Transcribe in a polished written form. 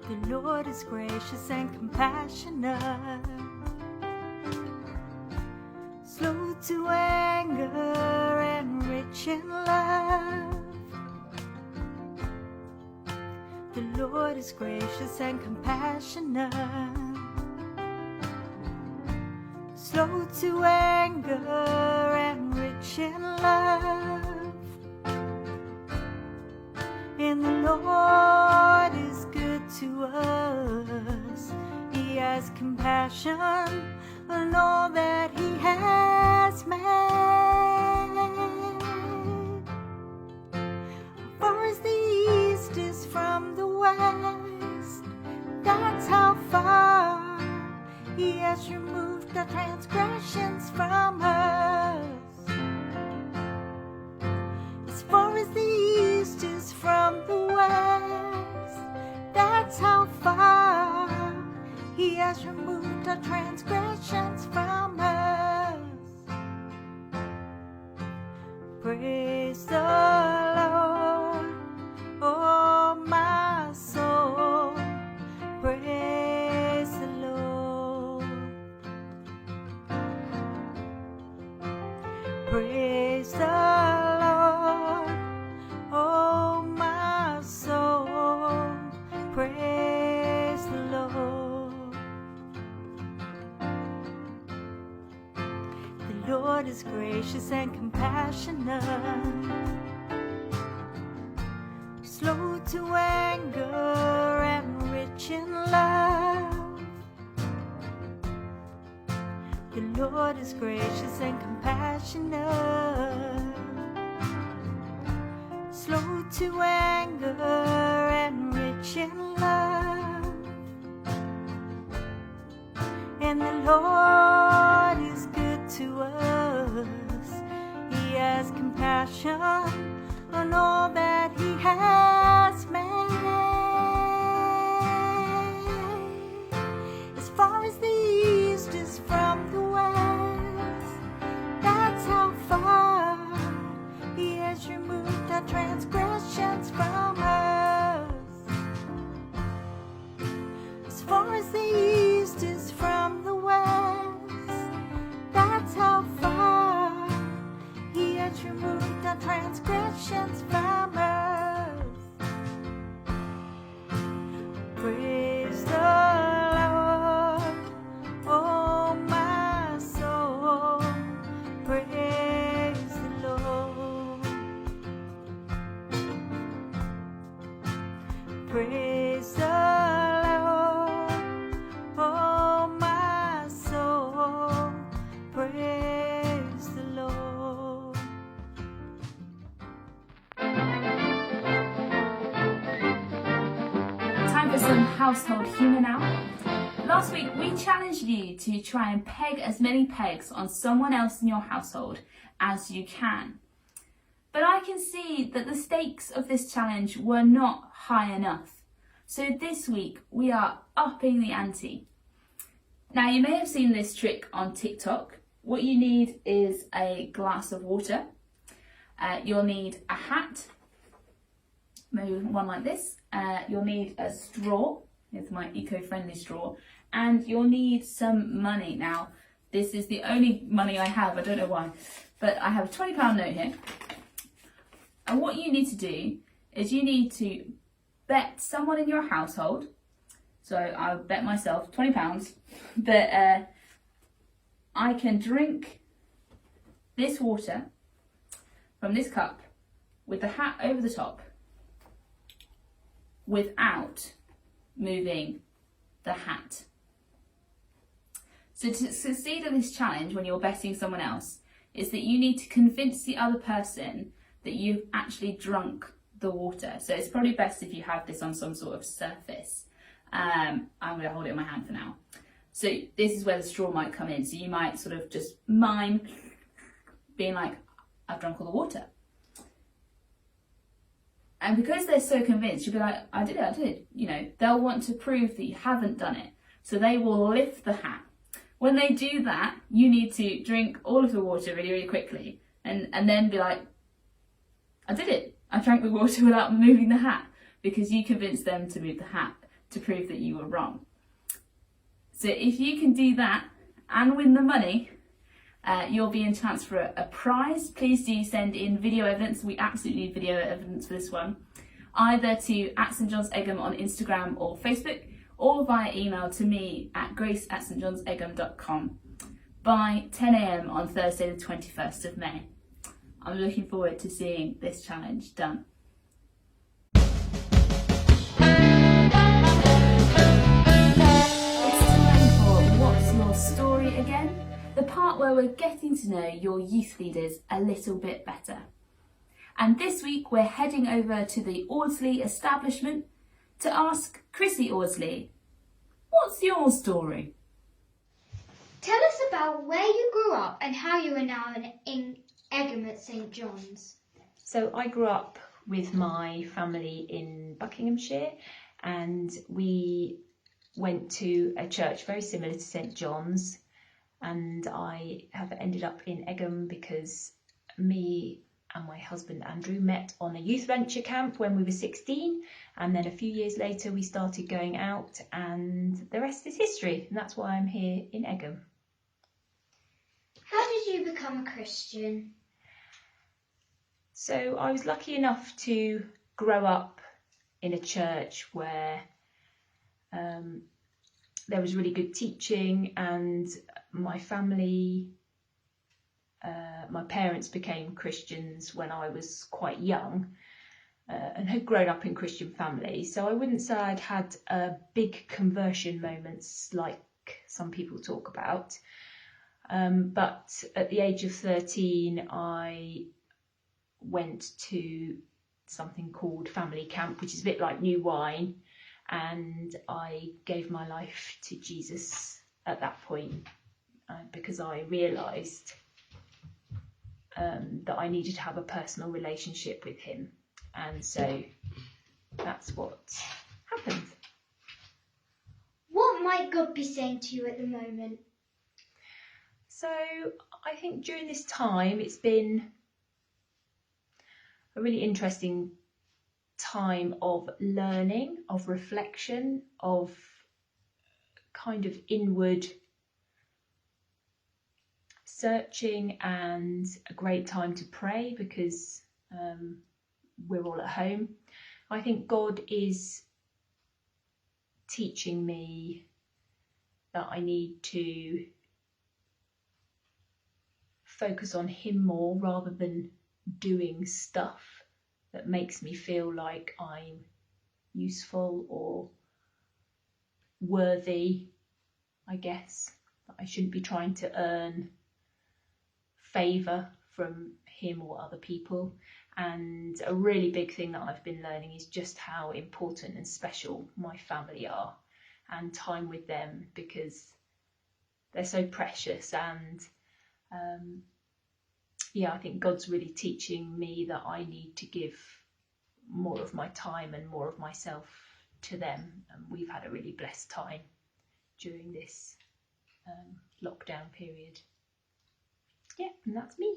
The Lord is gracious and compassionate, slow to anger and rich in love. The Lord is gracious and compassionate, slow to anger and rich in love. And the Lord is good to us. He has compassion on all that He has made. Far as the east is from the west, that's how far He has removed our transgressions from us. As far as the east is from the west, that's how far He has removed our transgressions from us. Praise the Lord, oh my soul, praise the Lord. Praise the Lord, oh my soul, praise the Lord. The Lord is gracious and compassionate, slow to anger and rich in love. The Lord is gracious and compassionate, slow to anger and rich in love. And the Lord is good to us. He has compassion on all that He has made. As far as the east is from the west, that's how far He has removed our transgressions from us. As far as the east is from the west, that's how far He has removed our transgressions from us. Praise the Lord, oh my soul, praise the Lord. Praise the Lord, oh my soul, praise the Lord. Time for some household humour now. Last week we challenged you to try and peg as many pegs on someone else in your household as you can. But I can see that the stakes of this challenge were not high enough. So this week we are upping the ante. Now you may have seen this trick on TikTok. What you need is a glass of water. You'll need a hat, maybe one like this. You'll need a straw, here's my eco-friendly straw, and you'll need some money. Now, this is the only money I have, I don't know why, but I have a £20 note here. And what you need to do is you need to bet someone in your household, so I'll bet myself £20 that I can drink this water from this cup with the hat over the top without moving the hat. So to succeed in this challenge when you're betting someone else is that you need to convince the other person that you've actually drunk the water. So it's probably best if you have this on some sort of surface. I'm going to hold it in my hand for now. So this is where the straw might come in. So you might sort of just mime being like, I've drunk all the water. And because they're so convinced, you'll be like, I did it. You know, they'll want to prove that you haven't done it. So they will lift the hat. When they do that, you need to drink all of the water really, really quickly. And then be like, I did it. I drank the water without moving the hat. Because you convinced them to move the hat. to prove that you were wrong. So if you can do that and win the money, you'll be in chance for a prize. Please do send in video evidence. We absolutely need video evidence for this one. Either to @stjohnsegham on Instagram or Facebook, or via email to me at grace@stjohnsegham.com by 10 a.m. on Thursday the 21st of May. I'm looking forward to seeing this challenge done. It's time for What's Your Story again? The part where we're getting to know your youth leaders a little bit better. And this week we're heading over to the Audsley establishment to ask Chrissy Audsley, what's your story? Tell us about where you grew up and how you are now in Egham at St John's. So I grew up with my family in Buckinghamshire, and we went to a church very similar to St John's, and I have ended up in Egham because me and my husband Andrew met on a youth venture camp when we were 16, and then a few years later we started going out, and the rest is history, and that's why I'm here in Egham. How did you become a Christian? So I was lucky enough to grow up in a church where there was really good teaching, and my family, my parents became Christians when I was quite young and had grown up in Christian families. So I wouldn't say I'd had big conversion moments like some people talk about. But at the age of 13, I went to something called family camp, which is a bit like New Wine, and I gave my life to Jesus at that point because I realised that I needed to have a personal relationship with him, and so that's what happened. What might God be saying to you at the moment? So I think during this time it's been a really interesting time of learning, of reflection, of kind of inward searching, and a great time to pray because we're all at home. I think God is teaching me that I need to focus on him more rather than doing stuff that makes me feel like I'm useful or worthy, I guess. That I shouldn't be trying to earn favour from him or other people. And a really big thing that I've been learning is just how important and special my family are, and time with them, because they're so precious. And I think God's really teaching me that I need to give more of my time and more of myself to them. And we've had a really blessed time during this lockdown period. Yeah, and that's me.